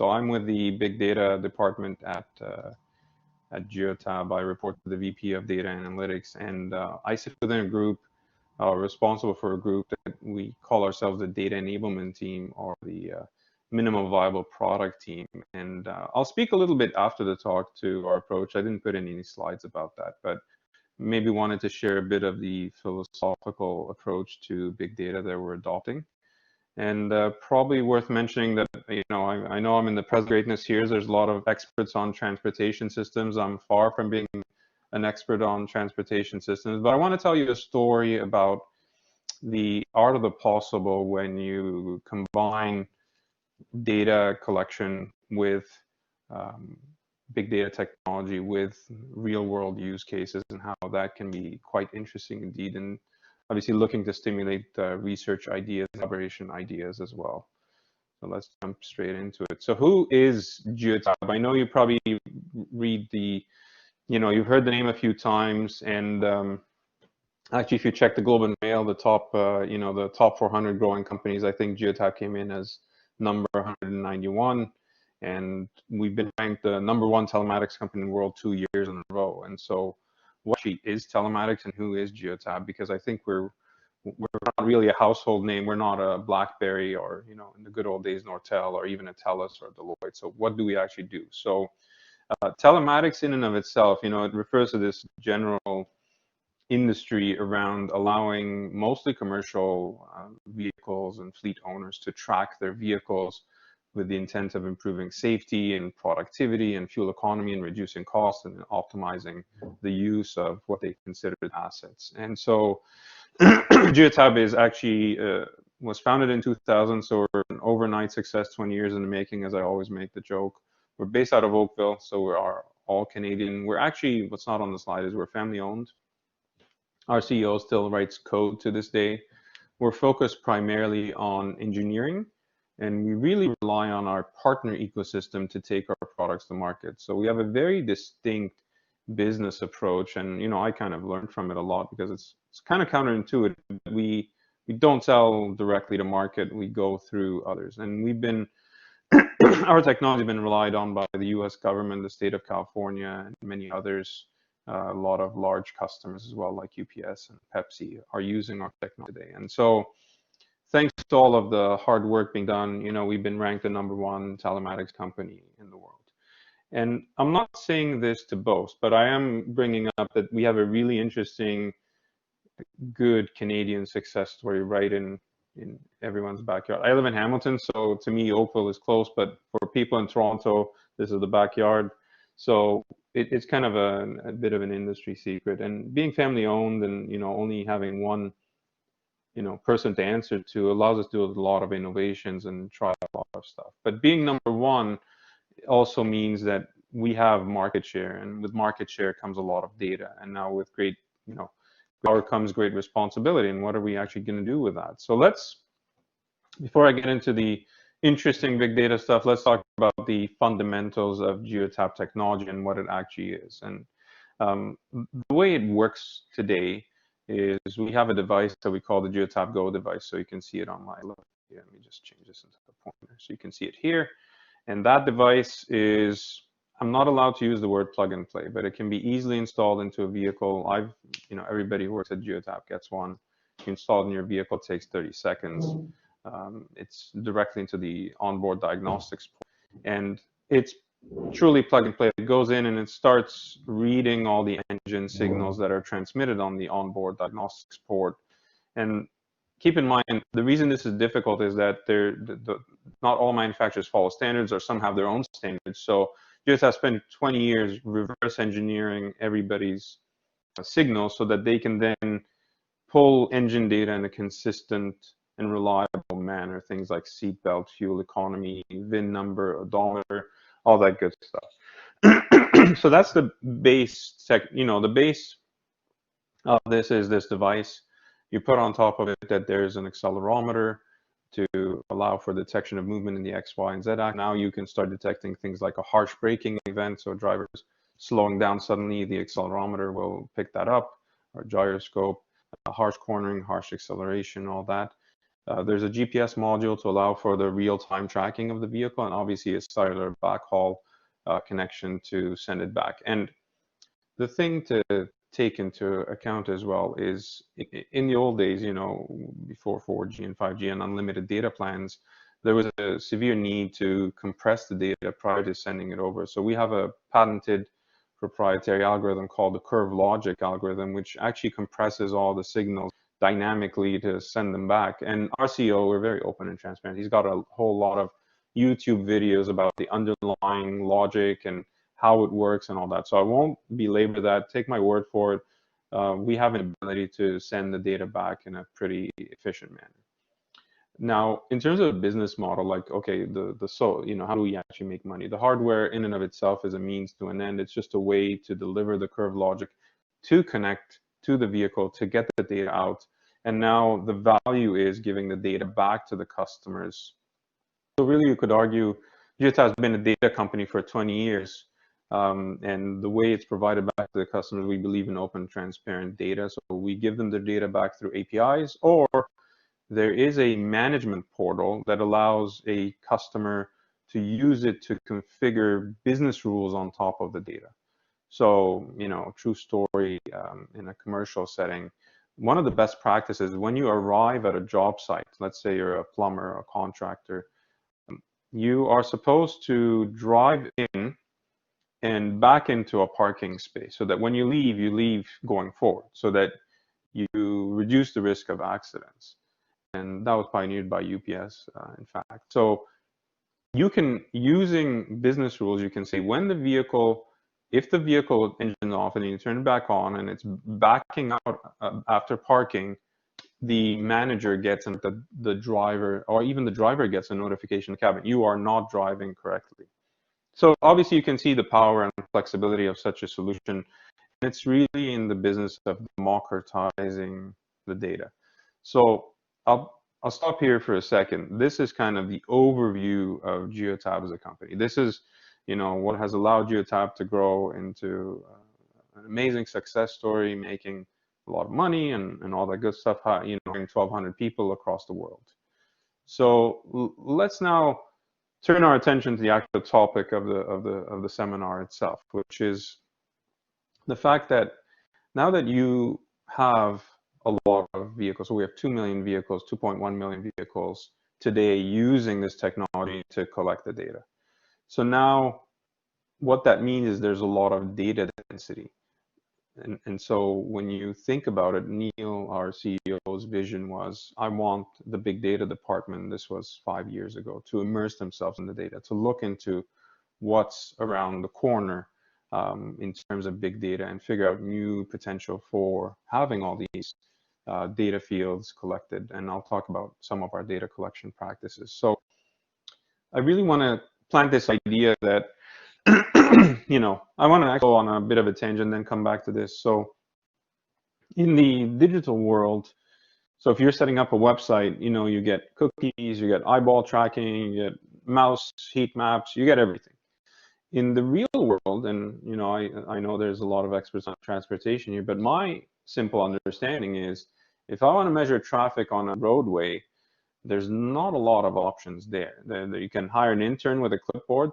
So I'm with the big data department at Geotab. I report to the VP of Data Analytics, and I sit within a group responsible for a group that we call ourselves the Data Enablement Team, or the Minimum Viable Product Team. And I'll speak a little bit after the talk to our approach. I didn't put in any slides about that, but maybe wanted to share a bit of the philosophical approach to big data that we're adopting. And probably worth mentioning that, I know I'm in the present greatness here. There's a lot of experts on transportation systems. I'm far from being an expert on transportation systems, but I want to tell you a story about the art of the possible when you combine data collection with big data technology, with real world use cases, and how that can be quite interesting indeed. And obviously looking to stimulate research ideas, collaboration ideas as well. So let's jump straight into it. So who is Geotab? I know you probably read the, you've heard the name a few times, and actually if you check the Globe and Mail, the top, the top 400 growing companies, I think Geotab came in as number 191, and we've been ranked the #1 telematics company in the world 2 years in a row. And so what actually is telematics and who is Geotab? Because I think we're not really a household name. We're not a BlackBerry or, in the good old days, Nortel, or even a TELUS or Deloitte. So what do we actually do? So telematics in and of itself, it refers to this general industry around allowing mostly commercial vehicles and fleet owners to track their vehicles with the intent of improving safety and productivity and fuel economy and reducing costs and optimizing the use of what they consider assets. And so Geotab is actually was founded in 2000, so we're an overnight success, 20 years in the making, as I always make the joke. We're based out of Oakville, so we are all Canadian. We're actually, what's not on the slide is we're family owned. Our CEO still writes code to this day. We're focused primarily on engineering, and we really rely on our partner ecosystem to take our products to market. So we have a very distinct business approach, and I kind of learned from it a lot, because it's kind of counterintuitive. We don't sell directly to market. We go through others, and we've been our technology has been relied on by the U.S. government, the state of California, and many others. A lot of large customers as well, like UPS and Pepsi, are using our technology today. And so thanks to all of the hard work being done, we've been ranked the #1 telematics company in the world. And I'm not saying this to boast, but I am bringing up that we have a really interesting, good Canadian success story right in everyone's backyard. I live in Hamilton, so to me, Oakville is close, but for people in Toronto, this is the backyard. So it's kind of a bit of an industry secret. And being family owned and, only having one, person to answer to allows us to do a lot of innovations and try a lot of stuff. But being #1 also means that we have market share, and with market share comes a lot of data. And now with great, power comes great responsibility. And what are we actually going to do with that? So before I get into the interesting big data stuff, let's talk about the fundamentals of Geotab technology and what it actually is. And the way it works today is we have a device that we call the Geotab Go device. So you can see it on my left here. Let me just change this into the pointer so you can see it here. And that device is, I'm not allowed to use the word plug and play, but it can be easily installed into a vehicle. Everybody who works at Geotab gets one. You install it in your vehicle, it takes 30 seconds. It's directly into the onboard diagnostics port, and it's truly plug and play. It goes in and it starts reading all the engine signals that are transmitted on the onboard diagnostics port. And keep in mind, the reason this is difficult is that not all manufacturers follow standards, or some have their own standards. So Geotab spent 20 years reverse engineering everybody's signals so that they can then pull engine data in a consistent and reliable manner, things like seatbelt, fuel economy, VIN number, odometer, all that good stuff. So that's the base the base of this is this device. You put on top of it that there's an accelerometer to allow for detection of movement in the X, Y, and Z axis. Now you can start detecting things like a harsh braking event, so drivers slowing down suddenly, the accelerometer will pick that up, or gyroscope, harsh cornering, harsh acceleration, all that. There's a GPS module to allow for the real-time tracking of the vehicle, and obviously a cellular backhaul connection to send it back. And the thing to take into account as well is in the old days, you know, before 4G and 5G and unlimited data plans, there was a severe need to compress the data prior to sending it over. So we have a patented proprietary algorithm called the curve logic algorithm, which actually compresses all the signals dynamically to send them back. And our CEO, we're very open and transparent. He's got a whole lot of YouTube videos about the underlying logic and how it works and all that. So I won't belabor that. Take my word for it. We have an ability to send the data back in a pretty efficient manner. Now, in terms of a business model, like, okay, you know, how do we actually make money? The hardware in and of itself is a means to an end. It's just a way to deliver the curve logic to connect to the vehicle to get the data out. And now the value is giving the data back to the customers. So really, you could argue Geotab has been a data company for 20 years. And the way it's provided back to the customers, we believe in open, transparent data. So we give them the data back through APIs, or there is a management portal that allows a customer to use it to configure business rules on top of the data. So, you know, true story in a commercial setting, one of the best practices when you arrive at a job site, let's say you're a plumber, a contractor, you are supposed to drive in and back into a parking space so that when you leave going forward, so that you reduce the risk of accidents. And that was pioneered by UPS, in fact. So you can, using business rules, you can say when the vehicle, if the vehicle engine off and you turn it back on and it's backing out after parking, the manager gets, and the driver, or even the driver gets a notification in the cabin, you are not driving correctly. So obviously you can see the power and flexibility of such a solution. And it's really in the business of democratizing the data. So I'll stop here for a second. This is kind of the overview of Geotab as a company. This is, you know, what has allowed Geotab to grow into an amazing success story, making a lot of money and all that good stuff, you know, 1,200 people across the world. So let's now turn our attention to the actual topic of the seminar itself, which is the fact that now that you have a lot of vehicles, so we have 2 million vehicles, 2.1 million vehicles today using this technology to collect the data. So now what that means is there's a lot of data density. And so when you think about it, Neil, our CEO's vision was, I want the big data department, this was 5 years ago, to immerse themselves in the data, to look into what's around the corner in terms of big data and figure out new potential for having all these data fields collected. And I'll talk about some of our data collection practices. So I really want to plant this idea that you know, I want to go on a bit of a tangent, then come back to this. So in the digital world, so if you're setting up a website, you know, you get cookies, you get eyeball tracking, you get mouse heat maps, you get everything. In the real world, and you know, I know there's a lot of experts on transportation here, but my simple understanding is if I want to measure traffic on a roadway, there's not a lot of options there. You can hire an intern with a clipboard,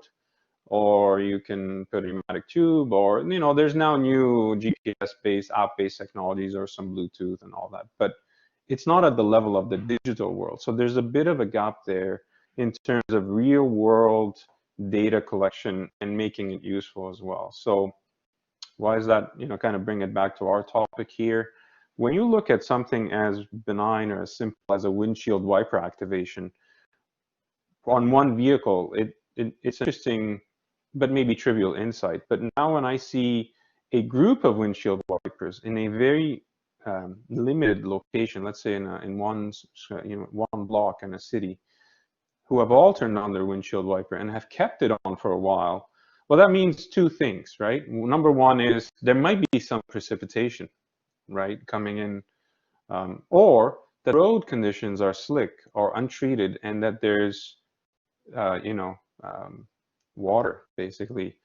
or you can put a pneumatic tube, or, you know, there's now new GPS-based, app-based technologies, or some Bluetooth and all that, but it's not at the level of the digital world. So there's a bit of a gap there in terms of real-world data collection and making it useful as well. So why is that? You know, kind of bring it back to our topic here. When you look at something as benign or as simple as a windshield wiper activation on one vehicle, it's interesting, but maybe trivial insight. But now when I see a group of windshield wipers in a very limited location, let's say in one block in a city, who have all turned on their windshield wiper and have kept it on for a while, well, that means two things, right? Number one is there might be some precipitation, right, coming in, or the road conditions are slick or untreated, and that there's, water basically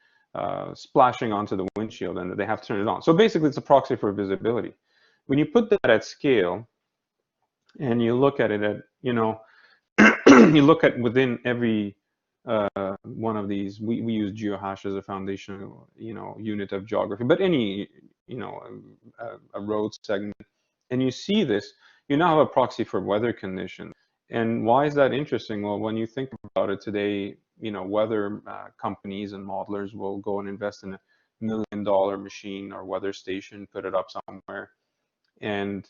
splashing onto the windshield, and they have to turn it on. So basically, it's a proxy for visibility. When you put that at scale, And you look at it at, you look at within every one of these, we use geohash as a foundational, unit of geography, but any, a road segment, and you see this, you now have a proxy for weather conditions. And why is that interesting? Well, when you think about it today, weather companies and modelers will go and invest in $1 million machine or weather station, put it up somewhere, and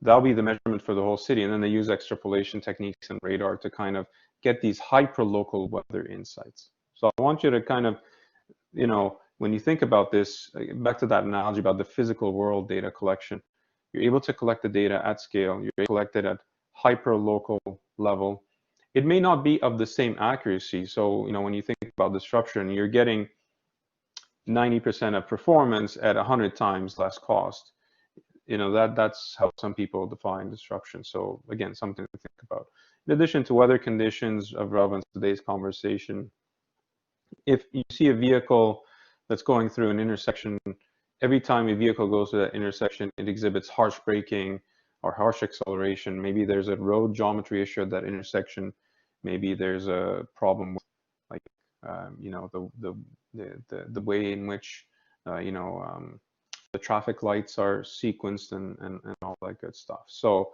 that'll be the measurement for the whole city. And then they use extrapolation techniques and radar to kind of get these hyper-local weather insights. So I want you to kind of, when you think about this, back to that analogy about the physical world data collection, you're able to collect the data at scale, you're able to collect it at hyper-local level. It may not be of the same accuracy. So, when you think about disruption, you're getting 90% of performance at 100 times less cost. That's how some people define disruption. So again, something to think about. In addition to weather conditions of relevance to today's conversation, if you see a vehicle that's going through an intersection, every time a vehicle goes to that intersection, it exhibits harsh braking or harsh acceleration. Maybe there's a road geometry issue at that intersection. Maybe there's a problem with, like, the way in which, the traffic lights are sequenced and all that good stuff. So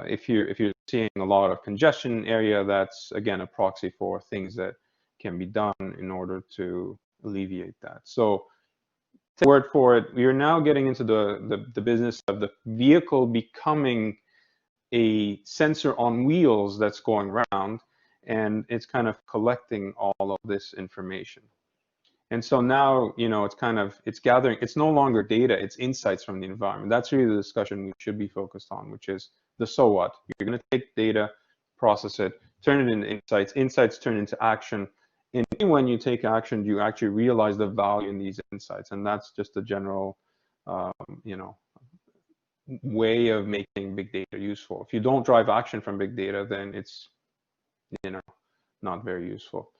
if you're seeing a lot of congestion in area, that's again a proxy for things that can be done in order to alleviate that. So take word for it, we are now getting into the business of the vehicle becoming a sensor on wheels that's going around, and it's kind of collecting all of this information. And so now, it's gathering, it's no longer data, it's insights from the environment. That's really the discussion we should be focused on, which is the so what. You're going to take data, process it, turn it into insights. Insights turn into action. And when you take action, you actually realize the value in these insights. And that's just a general, way of making big data useful. If you don't drive action from big data, then it's, not very useful.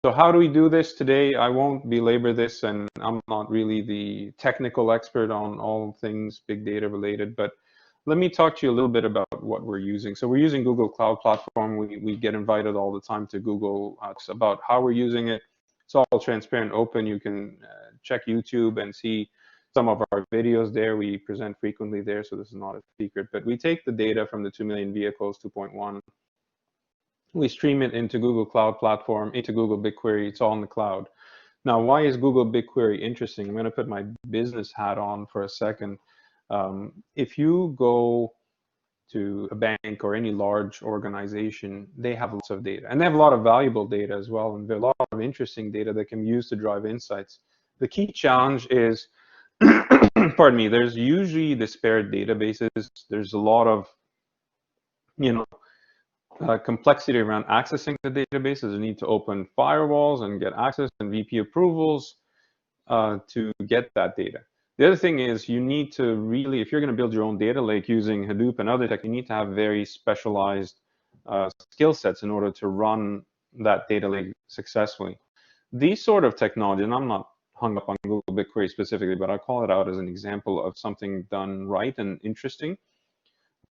So how do we do this today? I won't belabor this, and I'm not really the technical expert on all things big data related, but let me talk to you a little bit about what we're using. So we're using Google Cloud Platform. We get invited all the time to Google about how we're using it. It's all transparent, open. You can check YouTube and see some of our videos there. We present frequently there, so this is not a secret. But we take the data from the 2 million vehicles, 2.1. We stream it into Google Cloud Platform, into Google BigQuery. It's all in the cloud. Now, why is Google BigQuery interesting? I'm going to put my business hat on for a second. If you go to a bank or any large organization, they have lots of data, and they have a lot of valuable data as well, and there are a lot of interesting data that can be used to drive insights. The key challenge is, pardon me, there's usually disparate databases. There's a lot of, complexity around accessing the databases. You need to open firewalls and get access and VP approvals to get that data. The other thing is you need to really, if you're going to build your own data lake using Hadoop and other tech, you need to have very specialized skill sets in order to run that data lake successfully. These sort of technology, and I'm not hung up on Google BigQuery specifically, but I call it out as an example of something done right and interesting.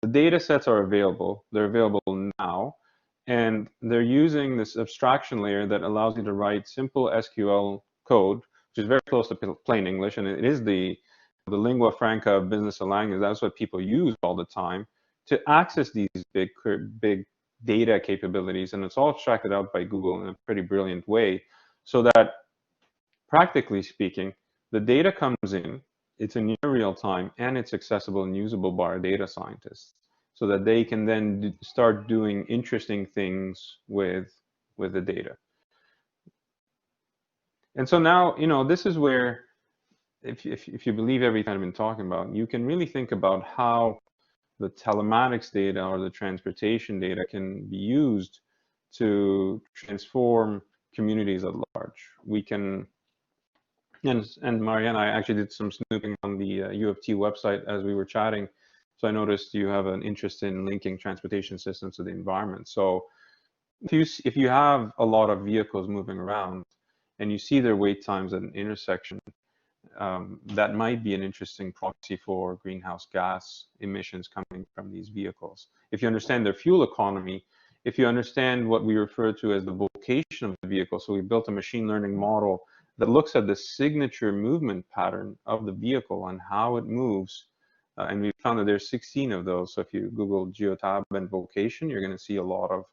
The data sets are available. They're available now, and they're using this abstraction layer that allows you to write simple SQL code, which is very close to plain English, and it is the lingua franca of business and language. That's what people use all the time to access these big data capabilities, and it's all abstracted out by Google in a pretty brilliant way, so that practically speaking, the data comes in, it's in near real time, and it's accessible and usable by our data scientists, so that they can then start doing interesting things with the data. And so now, this is where, if you believe everything I've been talking about, you can really think about how the telematics data or the transportation data can be used to transform communities at large. We can, and Marianne, I actually did some snooping on the U of T website as we were chatting. So I noticed you have an interest in linking transportation systems to the environment. So if you have a lot of vehicles moving around and you see their wait times at an intersection, that might be an interesting proxy for greenhouse gas emissions coming from these vehicles. If you understand their fuel economy, if you understand what we refer to as the vocation of the vehicle, so we built a machine learning model that looks at the signature movement pattern of the vehicle and how it moves. And we found that there's 16 of those. So if you Google Geotab and vocation, you're going to see a lot of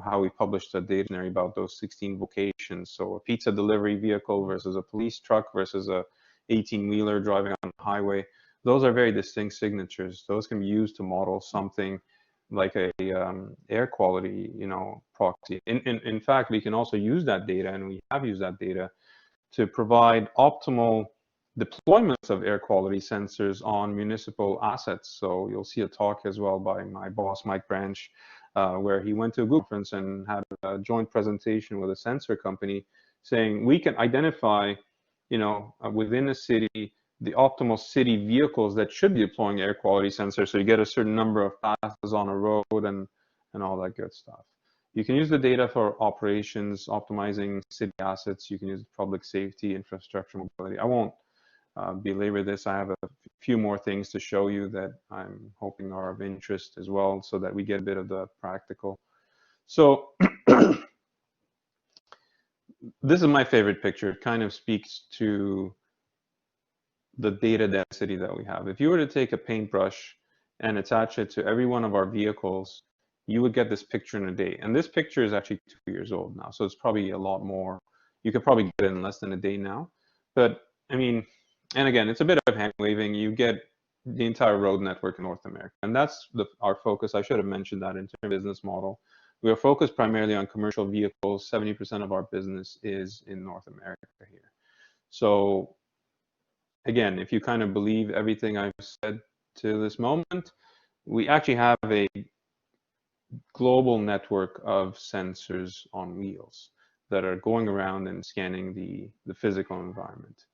how we published a dictionary about those 16 vocations. So a pizza delivery vehicle versus a police truck versus a 18-wheeler driving on the highway. Those are very distinct signatures. Those can be used to model something like a air quality, proxy. In fact, we can also use that data, and we have used that data to provide optimal deployments of air quality sensors on municipal assets. So you'll see a talk as well by my boss, Mike Branch, where he went to a Google conference and had a joint presentation with a sensor company saying we can identify, within a city, the optimal city vehicles that should be deploying air quality sensors. So you get a certain number of passes on a road and all that good stuff. You can use the data for operations, optimizing city assets. You can use public safety, infrastructure, mobility. I won't belabor this. I have a few more things to show you that I'm hoping are of interest as well, so that we get a bit of the practical. So this is my favorite picture. It kind of speaks to the data density that we have. If you were to take a paintbrush and attach it to every one of our vehicles, you would get this picture in a day. And this picture is actually 2 years old now, so it's probably a lot more. You could probably get it in less than a day now. But I mean, and again, it's a bit of hand waving. You get the entire road network in North America. And that's our focus. I should have mentioned that in terms of business model. We are focused primarily on commercial vehicles. 70% of our business is in North America here. So again, if you kind of believe everything I've said to this moment, we actually have a global network of sensors on wheels that are going around and scanning the physical environment.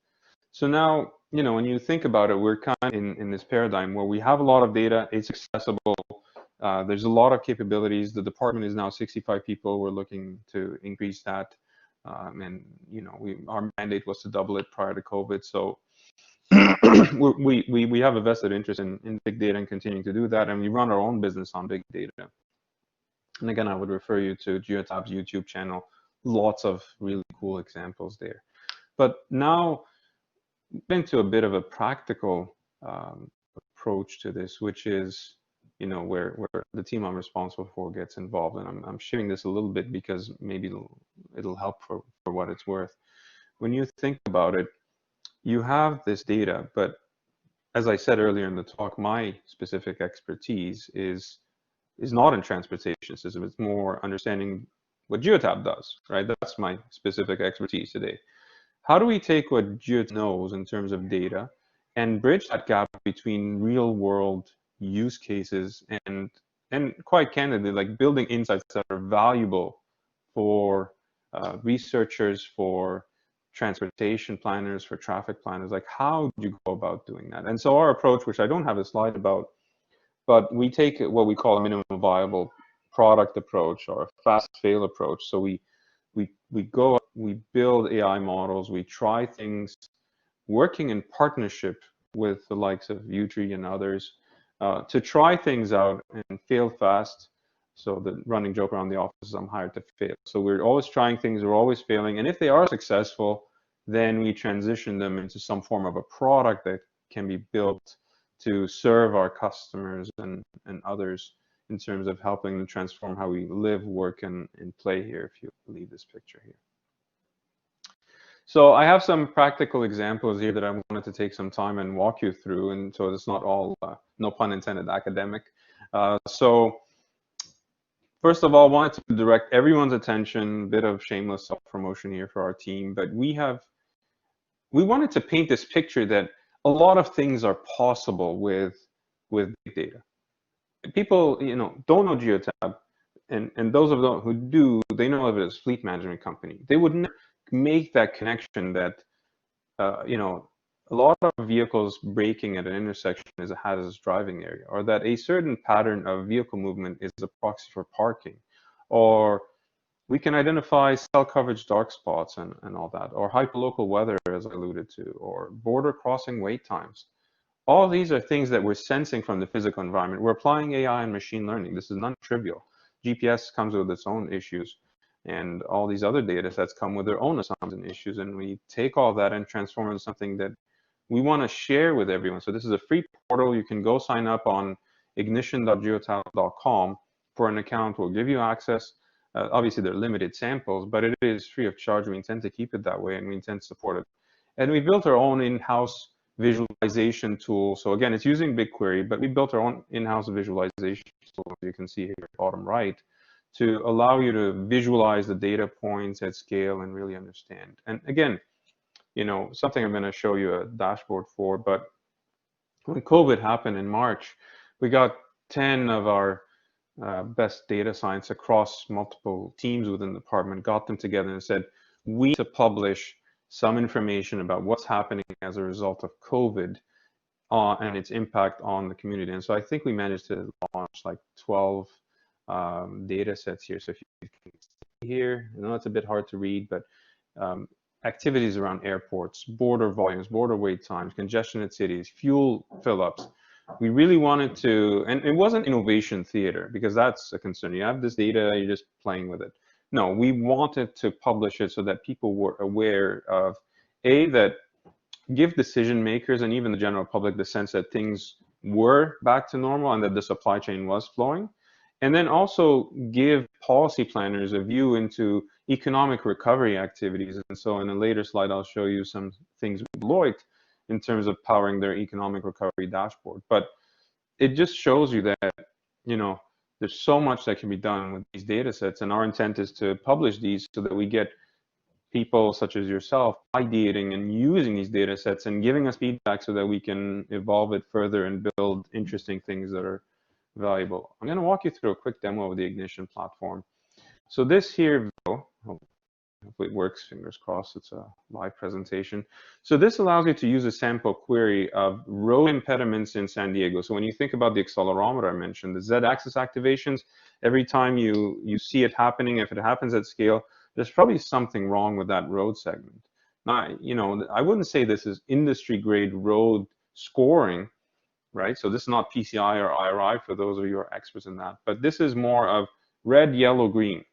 So now, when you think about it, we're kind of in this paradigm where we have a lot of data, it's accessible, there's a lot of capabilities. The department is now 65 people. We're looking to increase that. And, our mandate was to double it prior to COVID. So we have a vested interest in big data and continuing to do that. And we run our own business on big data. And again, I would refer you to Geotab's YouTube channel. Lots of really cool examples there. But now, into a bit of a practical approach to this, which is, where the team I'm responsible for gets involved. And I'm sharing this a little bit because maybe it'll help for what it's worth. When you think about it, you have this data, but as I said earlier in the talk, my specific expertise is not in transportation system. It's more understanding what Geotab does, right? That's my specific expertise today. How do we take what Geotab knows in terms of data and bridge that gap between real world use cases and quite candidly, like building insights that are valuable for researchers, for transportation planners, for traffic planners? Like, how do you go about doing that? And so our approach, which I don't have a slide about, but we take what we call a minimum viable product approach or a fast fail approach. So we build AI models, we try things working in partnership with the likes of UT-ITE and others to try things out and fail fast. So the running joke around the office is I'm hired to fail. So we're always trying things, we're always failing. And if they are successful, then we transition them into some form of a product that can be built to serve our customers and others in terms of helping them transform how we live, work, and play here, if you believe this picture here. So I have some practical examples here that I wanted to take some time and walk you through, and so it's not all, no pun intended, academic. So first of all, I wanted to direct everyone's attention, a bit of shameless self-promotion here for our team, but we wanted to paint this picture that a lot of things are possible with big data. People, don't know Geotab, and those of them who do, they know of it as fleet management company. They would never make that connection that, a lot of vehicles braking at an intersection is a hazardous driving area, or that a certain pattern of vehicle movement is a proxy for parking, or We can identify cell coverage dark spots and all that, or hyperlocal weather, as I alluded to, or border crossing wait times. All these are things that we're sensing from the physical environment. We're applying AI and machine learning. This is non-trivial. GPS comes with its own issues, and all these other data sets come with their own assumptions and issues, and we take all that and transform it into something that we want to share with everyone. So this is a free portal. You can go sign up on ignition.geotab.com for an account. We'll give you access. Obviously, they're limited samples, but it is free of charge. We intend to keep it that way, and we intend to support it. And we built our own in-house visualization tool. So again, it's using BigQuery, but we built our own in-house visualization tool, as you can see here, bottom right, to allow you to visualize the data points at scale and really understand. And again, you know, something I'm going to show you a dashboard for, but when COVID happened in March, we got 10 of our best data science across multiple teams within the department, got them together and said, we need to publish some information about what's happening as a result of COVID and its impact on the community. And so I think we managed to launch like 12 data sets here. So if you can see here, I know it's a bit hard to read, but activities around airports, border volumes, border wait times, congestion at cities, fuel fill-ups. We really wanted to, and it wasn't innovation theater, because that's a concern. You have this data, you're just playing with it. No, we wanted to publish it so that people were aware of, A, that give decision makers and even the general public the sense that things were back to normal and that the supply chain was flowing. And then also give policy planners a view into economic recovery activities. And so in a later slide, I'll show you some things with Deloitte in terms of powering their economic recovery dashboard. But it just shows you that, you know, there's so much that can be done with these data sets. And our intent is to publish these so that we get people such as yourself ideating and using these data sets and giving us feedback so that we can evolve it further and build interesting things that are valuable. I'm going to walk you through a quick demo of the Ignition platform. So this here, hopefully it works, fingers crossed, it's a live presentation. So this allows you to use a sample query of road impediments in San Diego. So when you think about the accelerometer I mentioned, the Z-axis activations, every time you see it happening, if it happens at scale, there's probably something wrong with that road segment. Now, you know, I wouldn't say this is industry-grade road scoring, right? So this is not PCI or IRI for those of you who are experts in that, but this is more of red, yellow, green.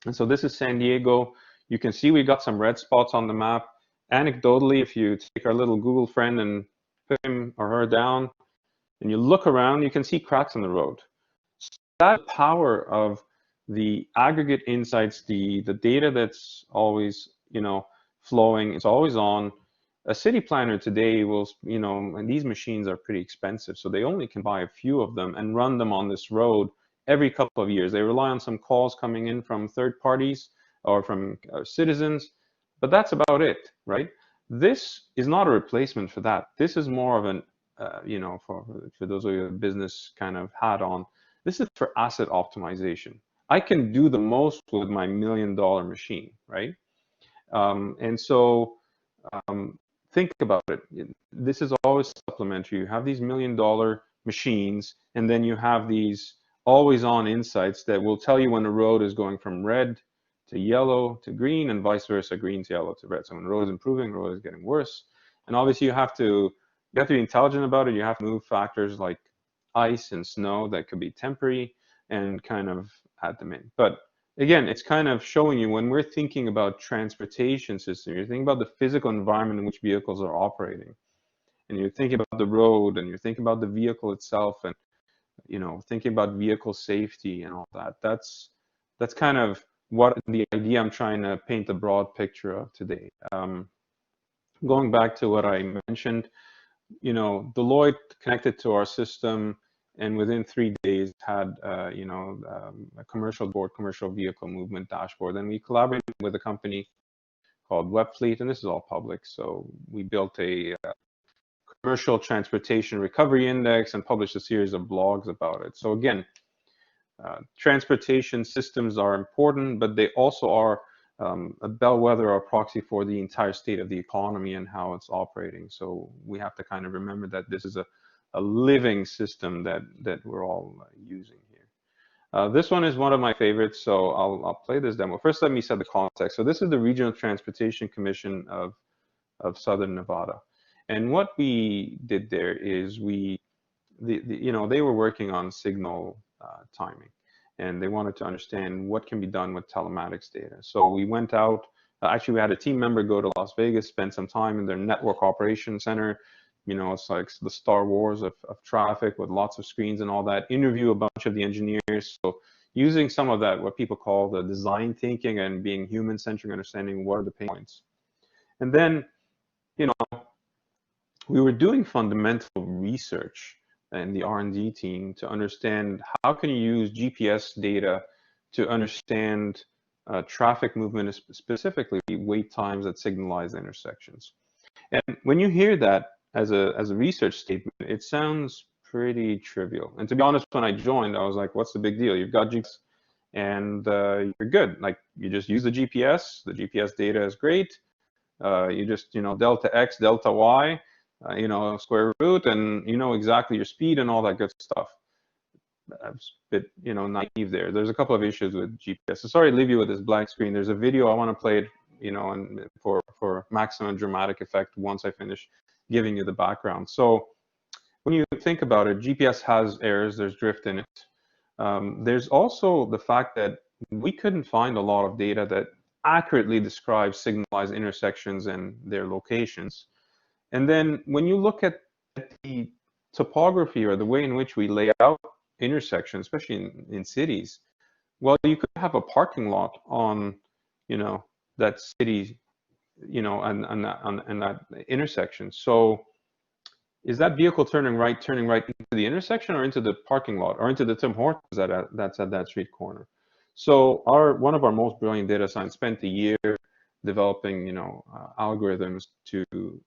And so this is San Diego. You can see we got some red spots on the map. Anecdotally, if you take our little Google friend and put him or her down and you look around, you can see cracks in the road. So that power of the aggregate insights, the data that's always, you know, flowing, it's always on. A city planner today will, you know, and these machines are pretty expensive, so they only can buy a few of them and run them on this road every couple of years. They rely on some calls coming in from third parties or from citizens, but that's about it, right? This is not a replacement for that. This is more of an, you know, for those of you with a business kind of hat on, this is for asset optimization. I can do the most with my $1 million machine, right? And so think about it. This is always supplementary. You have these $1 million machines, and then you have these always-on insights that will tell you when a road is going from red to yellow to green, and vice versa, green to yellow to red. So when the road is improving, the road is getting worse. And obviously, you have to be intelligent about it. You have to move factors like ice and snow that could be temporary and kind of add them in. But again, it's kind of showing you when we're thinking about transportation system, you're thinking about the physical environment in which vehicles are operating. And you're thinking about the road, and you're thinking about the vehicle itself, and, you know, thinking about vehicle safety and all that. That's kind of what the idea I'm trying to paint a broad picture of today. Going back to what I mentioned, you know, Deloitte connected to our system, and within 3 days had, you know, a commercial vehicle movement dashboard. And we collaborated with a company called Webfleet, and this is all public. So we built a commercial transportation recovery index and published a series of blogs about it. So again, transportation systems are important, but they also are a bellwether or proxy for the entire state of the economy and how it's operating. So we have to kind of remember that this is a living system that we're all using here. This one is one of my favorites, so I'll play this demo. First, let me set the context. So this is the Regional Transportation Commission of Southern Nevada. And what we did there is they were working on signal timing, and they wanted to understand what can be done with telematics data. So we went out, actually we had a team member go to Las Vegas, spend some time in their network operations center. It's like the Star Wars of traffic with lots of screens and all that, interview a bunch of the engineers. So using some of that, what people call the design thinking and being human-centric, understanding what are the pain points. And then, we were doing fundamental research in the R&D team to understand how can you use GPS data to understand traffic movement, specifically wait times at signalized intersections. And when you hear that as a research statement, it sounds pretty trivial. And to be honest, when I joined, I was like, what's the big deal? You've got GPS and you're good. Like, you just use the GPS. The GPS data is great. You just, delta X, delta Y, square root, and you know exactly your speed and all that good stuff. I was a bit, naive there. There's a couple of issues with GPS. So sorry to leave you with this blank screen. There's a video I want to play it, and for maximum dramatic effect once I finish giving you the background. So when you think about it, GPS has errors. There's drift in it. There's also the fact that we couldn't find a lot of data that accurately describes signalized intersections and their locations. And then when you look at the topography or the way in which we lay out intersections, especially in cities, well, you could have a parking lot on, that city, and that intersection. So is that vehicle turning right into the intersection or into the parking lot or into the Tim Hortons that's at that street corner? So one of our most brilliant data scientists spent a year developing, algorithms to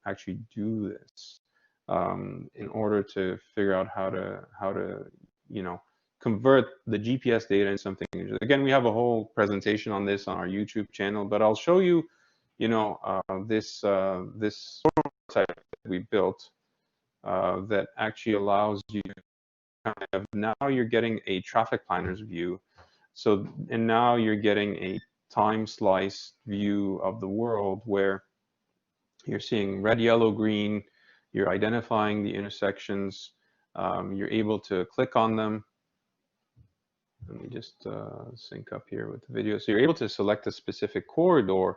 actually do this in order to figure out how to convert the GPS data into something. Again, we have a whole presentation on this on our YouTube channel, but I'll show you, this prototype that we built that actually allows you kind of, now you're getting a traffic planner's view. So, and now you're getting a time slice view of the world where you're seeing red, yellow, green, you're identifying the intersections, you're able to click on them. Let me just sync up here with the video. So you're able to select a specific corridor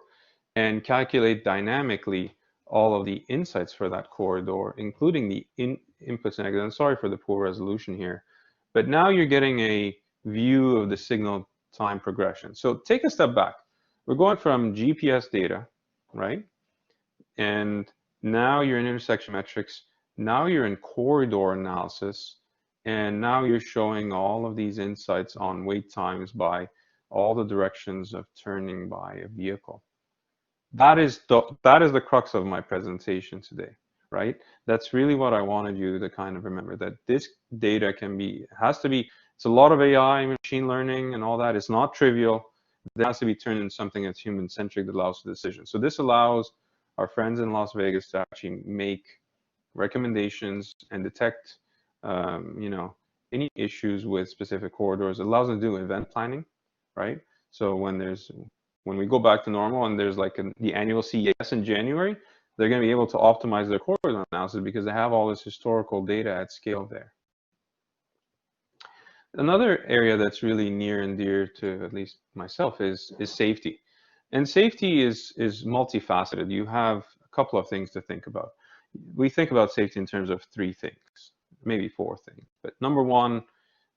and calculate dynamically all of the insights for that corridor, including the inputs and exits. I'm sorry for the poor resolution here, but now you're getting a view of the signal time progression. So take a step back. We're going from GPS data, right? And now you're in intersection metrics. Now you're in corridor analysis. And now you're showing all of these insights on wait times by all the directions of turning by a vehicle. That is the crux of my presentation today, right? That's really what I wanted you to kind of remember, that this data it's a lot of AI, machine learning and all that. It's not trivial. It has to be turned into something that's human-centric that allows for decisions. So this allows our friends in Las Vegas to actually make recommendations and detect any issues with specific corridors. It allows them to do event planning, right? So when we go back to normal and there's like the annual CES in January, they're going to be able to optimize their corridor analysis because they have all this historical data at scale there. Another area that's really near and dear to at least myself is safety. And safety is multifaceted. You have a couple of things to think about. We think about safety in terms of three things, maybe four things. But number one,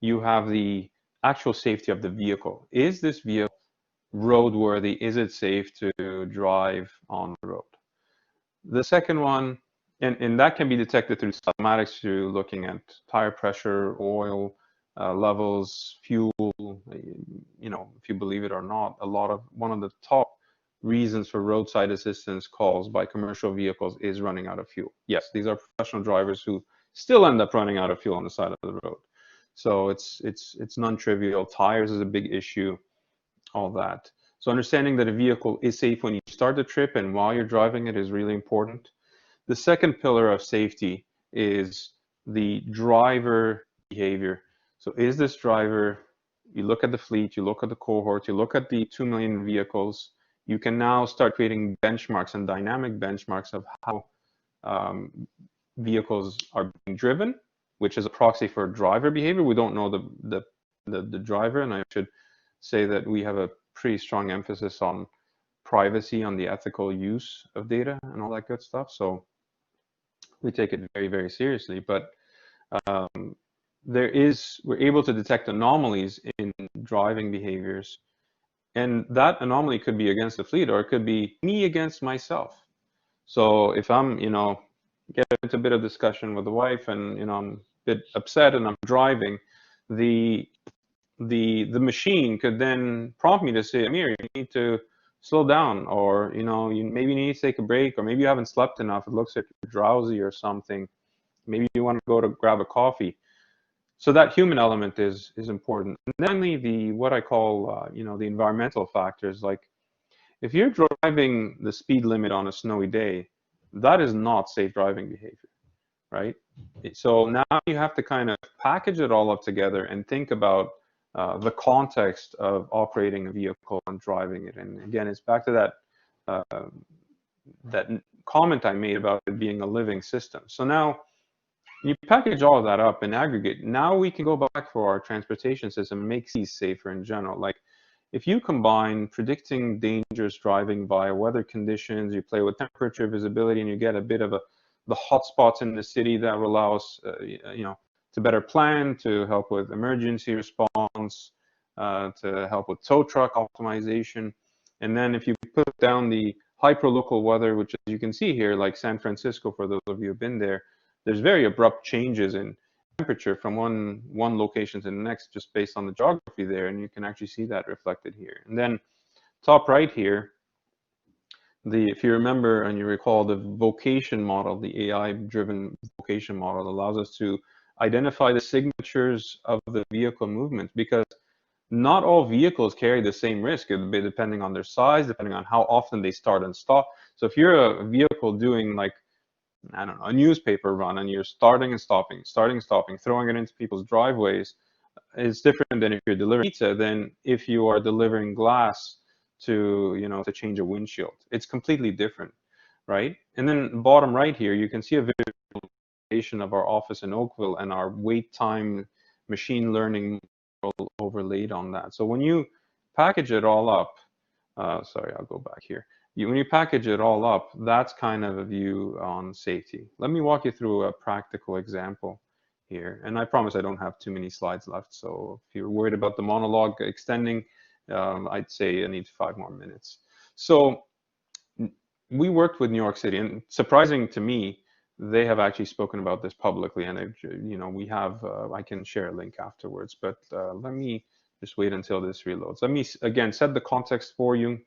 you have the actual safety of the vehicle. Is this vehicle roadworthy? Is it safe to drive on the road? The second one, and that can be detected through telematics, through looking at tire pressure, oil levels, fuel. If you believe it or not, one of the top reasons for roadside assistance calls by commercial vehicles is running out of fuel. Yes, these are professional drivers who still end up running out of fuel on the side of the road. So it's non-trivial. Tires is a big issue, all that. So understanding that a vehicle is safe when you start the trip and while you're driving it is really important. The second pillar of safety is the driver behavior. So is this driver you look at the fleet, you look at the cohort, you look at the 2 million vehicles, you can now start creating benchmarks and dynamic benchmarks of how vehicles are being driven, which is a proxy for driver behavior. We don't know the driver, and I should say that we have a pretty strong emphasis on privacy, on the ethical use of data and all that good stuff. So we take it very, very seriously. But we're able to detect anomalies in driving behaviors. And that anomaly could be against the fleet, or it could be me against myself. So if I'm, get into a bit of discussion with the wife, and I'm a bit upset and I'm driving, the machine could then prompt me to say, Amir, you need to slow down, or you maybe need to take a break, or maybe you haven't slept enough. It looks like you're drowsy or something. Maybe you want to go to grab a coffee. So that human element is important. And then what I call the environmental factors, like if you're driving the speed limit on a snowy day, that is not safe driving behavior, right? So now you have to kind of package it all up together and think about the context of operating a vehicle and driving it. And again, it's back to that comment I made about it being a living system. So now you package all of that up and aggregate. Now we can go back for our transportation system and make these safer in general. Like if you combine predicting dangerous driving via weather conditions, you play with temperature, visibility, and you get a bit of the hotspots in the city that will allow us, to better plan, to help with emergency response, to help with tow truck optimization. And then if you put down the hyperlocal weather, which as you can see here, like San Francisco, for those of you who've been there, there's very abrupt changes in temperature from one location to the next just based on the geography there, and you can actually see that reflected here. And then top right here, if you remember and you recall, the vocation model, the AI-driven vocation model, allows us to identify the signatures of the vehicle movement, because not all vehicles carry the same risk, depending on their size, depending on how often they start and stop. So if you're a vehicle doing, like, I don't know, a newspaper run, and you're starting and stopping, throwing it into people's driveways, it's different than if you're delivering pizza than if you are delivering glass to change a windshield. It's completely different, right? And then bottom right here, you can see a visualization of our office in Oakville and our wait time machine learning overlaid on that. So when you package it all up, sorry, I'll go back here. When you package it all up, that's kind of a view on safety. Let me walk you through a practical example here. And I promise I don't have too many slides left. So if you're worried about the monologue extending, I'd say I need 5 more minutes. So we worked with New York City, and surprising to me, they have actually spoken about this publicly. And we have, I can share a link afterwards, but let me just wait until this reloads. Let me again set the context for you.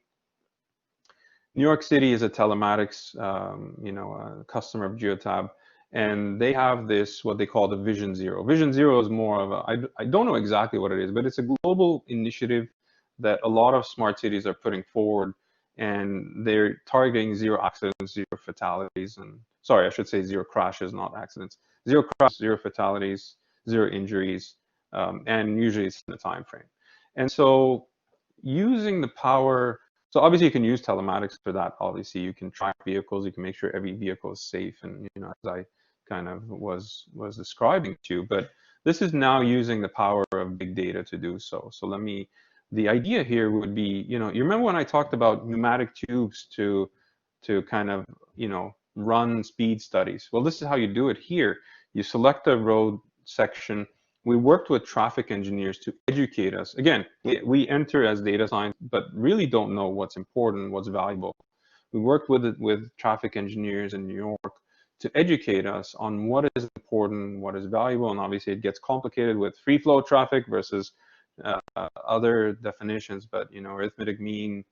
New York City is a telematics, a customer of Geotab, and they have this, what they call the Vision Zero. Vision Zero is more of I don't know exactly what it is, but it's a global initiative that a lot of smart cities are putting forward, and they're targeting zero accidents, zero fatalities, and sorry, I should say zero crashes, not accidents. Zero crashes, zero fatalities, zero injuries, and usually it's in a time frame. And so using the power, so obviously you can use telematics for that. Obviously you can track vehicles, you can make sure every vehicle is safe, and as I kind of was describing to you, but this is now using the power of big data to do so. So the idea here would be, you remember when I talked about pneumatic tubes to kind of, run speed studies? Well, this is how you do it here. You select a road section. We worked with traffic engineers to educate us. Again, we enter as data science, but really don't know what's important, what's valuable. We worked with traffic engineers in New York to educate us on what is important, what is valuable, and obviously it gets complicated with free flow traffic versus other definitions, but arithmetic mean,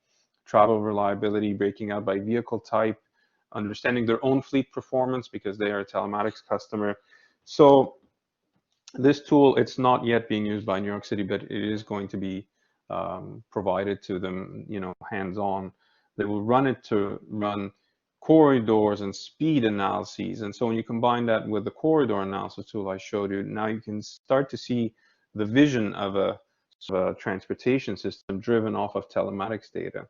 travel reliability, breaking out by vehicle type, understanding their own fleet performance because they are a telematics customer. So this tool, it's not yet being used by New York City, but it is going to be provided to them, hands-on. They will run it to run corridors and speed analyses. And so when you combine that with the corridor analysis tool I showed you, now you can start to see the vision of a of a transportation system driven off of telematics data.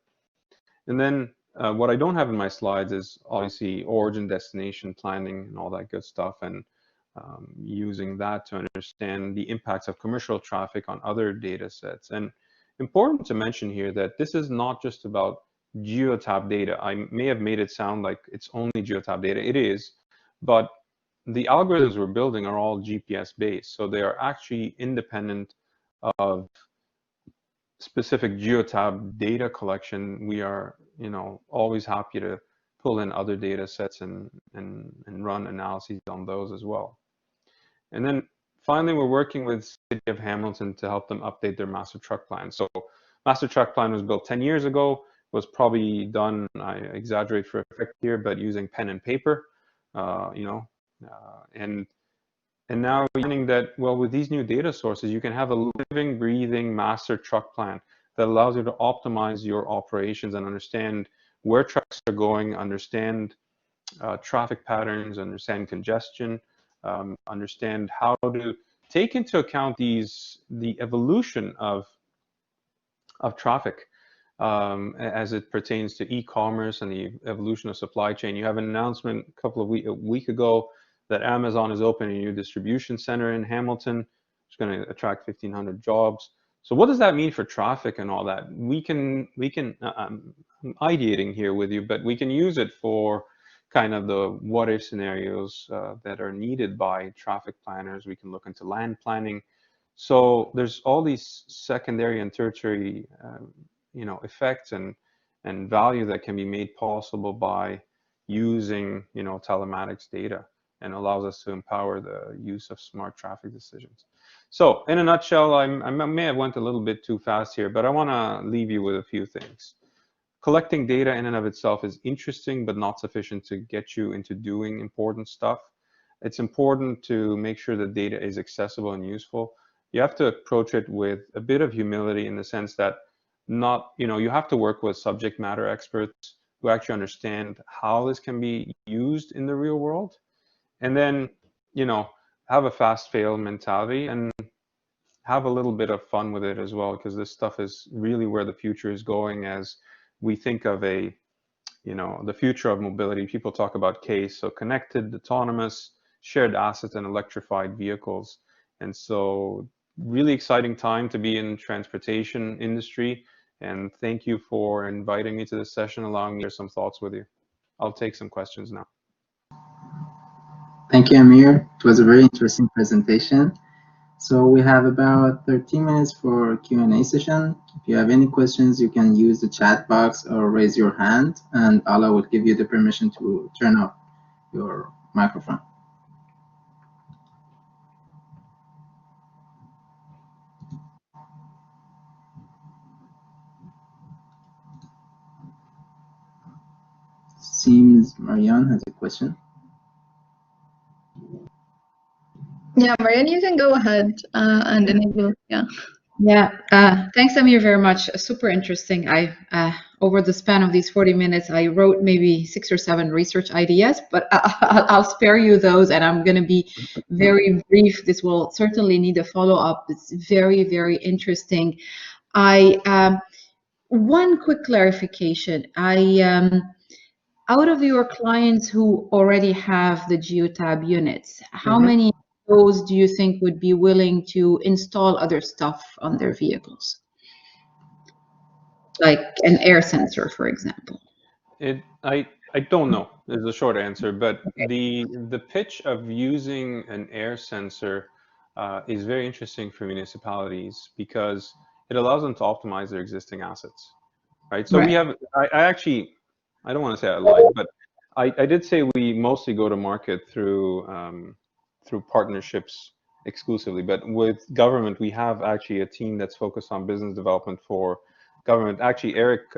And then what I don't have in my slides is obviously origin, destination planning, and all that good stuff, and using that to understand the impacts of commercial traffic on other data sets. And important to mention here that this is not just about Geotab data. I may have made it sound like it's only Geotab data. It is, but the algorithms we're building are all GPS based, so they are actually independent of specific Geotab data collection. We are, always happy to pull in other data sets and run analyses on those as well. And then finally, we're working with City of Hamilton to help them update their master truck plan. So master truck plan was built 10 years ago, was probably done, I exaggerate for effect here, but using pen and paper, and now we're finding that, well, with these new data sources, you can have a living, breathing master truck plan that allows you to optimize your operations and understand where trucks are going, understand traffic patterns, understand congestion, understand how to take into account the evolution of traffic as it pertains to e-commerce and the evolution of supply chain. You have an announcement a week ago that Amazon is opening a new distribution center in Hamilton. It's going to attract 1,500 jobs. So what does that mean for traffic and all that? I'm ideating here with you, but we can use it for kind of the what if scenarios that are needed by traffic planners. We can look into land planning. So there's all these secondary and tertiary effects and value that can be made possible by using telematics data, and allows us to empower the use of smart traffic decisions. So in a nutshell, I may have went a little bit too fast here, but I want to leave you with a few things. Collecting data in and of itself is interesting, but not sufficient to get you into doing important stuff. It's important to make sure that data is accessible and useful. You have to approach it with a bit of humility, in the sense that you have to work with subject matter experts who actually understand how this can be used in the real world. And then, have a fast fail mentality and have a little bit of fun with it as well, because this stuff is really where the future is going. As we think of the future of mobility, people talk about CASE, so connected, autonomous, shared assets, and electrified vehicles. And so really exciting time to be in transportation industry. And thank you for inviting me to this session, allowing me to share some thoughts with you. I'll take some questions now. Thank you, Amir. It was a very interesting presentation. So we have about 13 minutes for Q&A session. If you have any questions, you can use the chat box or raise your hand, and Allah will give you the permission to turn off your microphone. Seems Marianne has a question. Yeah, Marianne, you can go ahead and enable. Yeah, thanks, Amir, very much. Super interesting. Over the span of these 40 minutes, I wrote maybe 6 or 7 research ideas, but I'll spare you those, and I'm going to be very brief. This will certainly need a follow-up. It's very, very interesting. One quick clarification. Out of your clients who already have the Geotab units, how many of those do you think would be willing to install other stuff on their vehicles? Like an air sensor, for example. I don't know is the short answer, but the pitch of using an air sensor is very interesting for municipalities, because it allows them to optimize their existing assets, right? So we have, I don't want to say I lied, but I did say we mostly go to market through partnerships exclusively. But with government, we have actually a team that's focused on business development for government. Actually, Eric,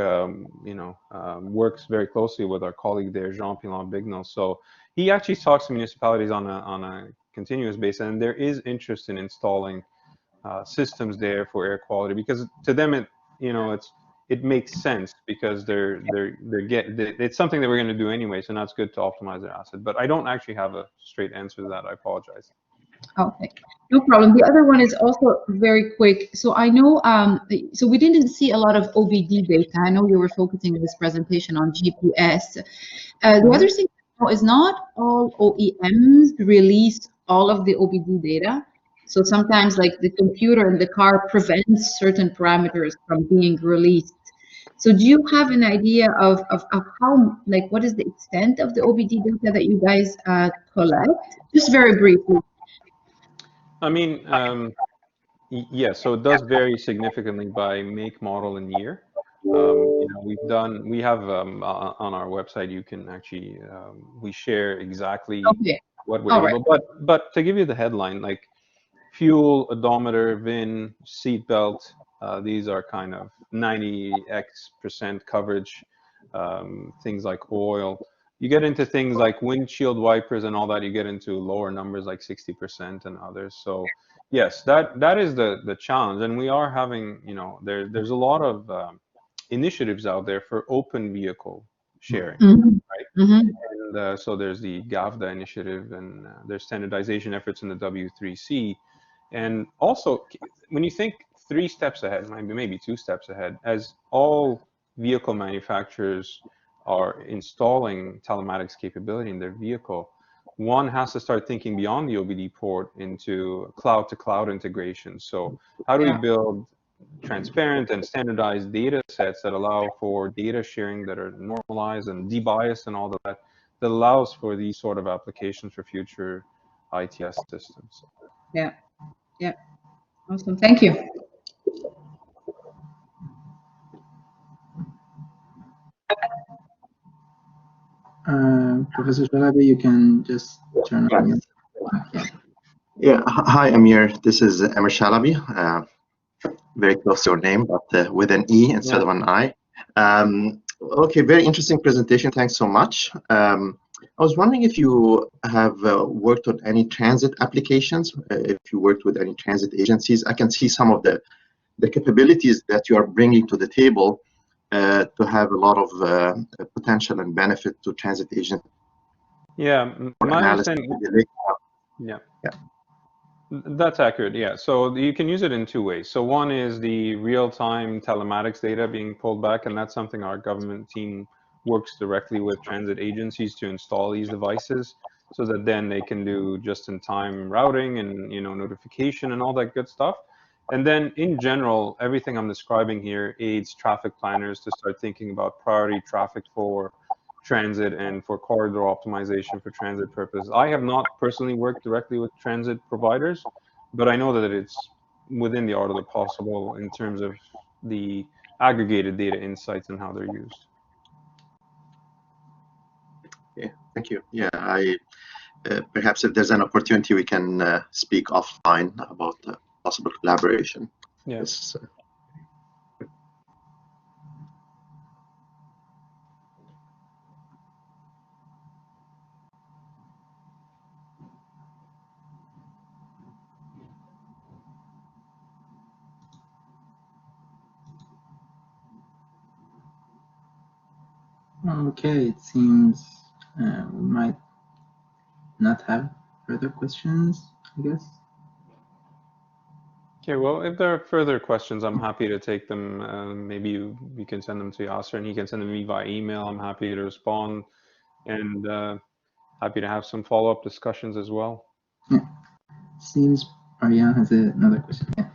works very closely with our colleague there, Jean-Pilon Bignel. So he actually talks to municipalities on a continuous basis, and there is interest in installing systems there for air quality, because to them it makes sense, because it's something that we're going to do anyway, so now it's good to optimize their asset. But I don't actually have a straight answer to that. I apologize. Okay, no problem. The other one is also very quick. So I know, so we didn't see a lot of OBD data. I know you were focusing in this presentation on GPS. The other thing to know is not all OEMs release all of the OBD data. So sometimes like the computer in the car prevents certain parameters from being released. So do you have an idea of how, like, what is the extent of the OBD data that you guys collect? Just very briefly. I mean, yes, so it does vary significantly by make, model, and year. You know, we have on our website, you can actually, we share exactly Okay. what we're All right. able, but to give you the headline, like fuel, odometer, VIN, seatbelt, these are kind of 90x% coverage. Things like oil. You get into things like windshield wipers and all that, you get into lower numbers like 60% and others. So yes, that is the challenge. And we are having, you know, there's a lot of initiatives out there for open vehicle sharing, right? And so there's the GAVDA initiative, and there's standardization efforts in the W3C. And also, when you think 3 steps ahead, maybe 2 steps ahead, as all vehicle manufacturers are installing telematics capability in their vehicle, one has to start thinking beyond the OBD port into cloud-to-cloud integration. So how do we build transparent and standardized data sets that allow for data sharing that are normalized and debiased and all that allows for these sort of applications for future ITS systems? Yeah. Yeah. Awesome. Thank you. Professor Shalabi, you can just turn on your mic. Yeah. Hi, Amir. This is Amir Shalabi. Very close to your name, but with an E instead of an I. Okay, very interesting presentation. Thanks so much. I was wondering if you have worked on any transit applications, if you worked with any transit agencies. I can see some of the capabilities that you are bringing to the table to have a lot of potential and benefit to transit agents. Yeah, my understanding. Yeah. That's accurate, yeah. So you can use it in 2 ways. So one is the real-time telematics data being pulled back, and that's something our government team works directly with transit agencies to install these devices, so that then they can do just-in-time routing and, you know, notification and all that good stuff. And then in general, everything I'm describing here aids traffic planners to start thinking about priority traffic for transit and for corridor optimization for transit purposes. I have not personally worked directly with transit providers, but I know that it's within the art of the possible in terms of the aggregated data insights and how they're used. Okay, thank you. Yeah, perhaps if there's an opportunity, we can speak offline about possible collaboration. Yes. Okay, it seems we might not have further questions, I guess. Okay, well, if there are further questions, I'm happy to take them. Maybe we can send them to Yasser and he can send them to me via email. I'm happy to respond and happy to have some follow-up discussions as well. Yeah. Seems Ariane has another question. Yeah.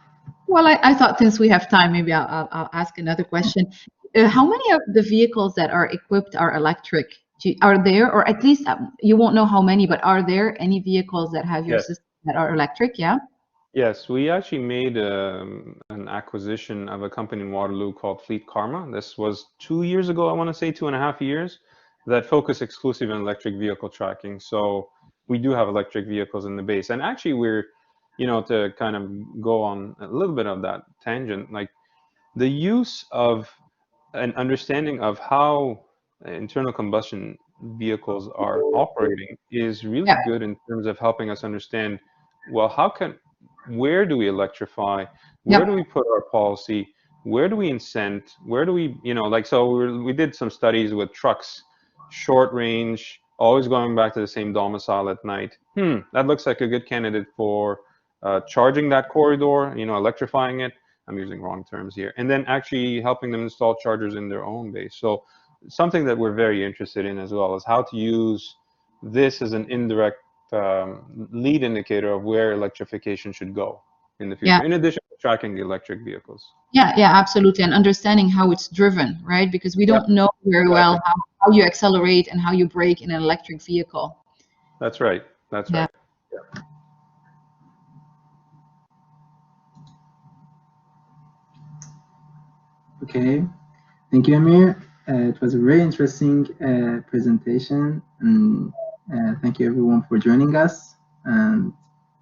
Well, I thought since we have time, maybe I'll ask another question. How many of the vehicles that are equipped are electric? Are there, or at least you won't know how many, but are there any vehicles that have your system that are electric? Yeah. Yes, we actually made an acquisition of a company in Waterloo called Fleet Karma. This was 2 years ago, I want to say 2.5 years, that focus exclusively on electric vehicle tracking. So we do have electric vehicles in the base. And actually we're, you know, to kind of go on a little bit of that tangent, like the use of an understanding of how internal combustion vehicles are operating is really good in terms of helping us understand, well, where do we electrify? Where do we put our policy? Where do we incent? Where do we, you know, like, so we did some studies with trucks, short range, always going back to the same domicile at night. That looks like a good candidate for charging that corridor, electrifying it. I'm using wrong terms here. And then actually helping them install chargers in their own base. So something that we're very interested in as well is how to use this as an indirect lead indicator of where electrification should go in the future, in addition to tracking the electric vehicles. Yeah, absolutely. And understanding how it's driven, right? Because we don't know very well how you accelerate and how you brake in an electric vehicle. That's right. That's right. Yeah. Okay. Thank you, Amir. It was a very interesting presentation. And thank you, everyone, for joining us. And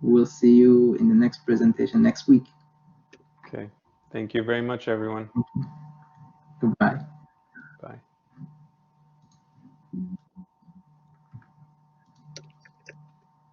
we'll see you in the next presentation next week. Okay. Thank you very much, everyone. Goodbye.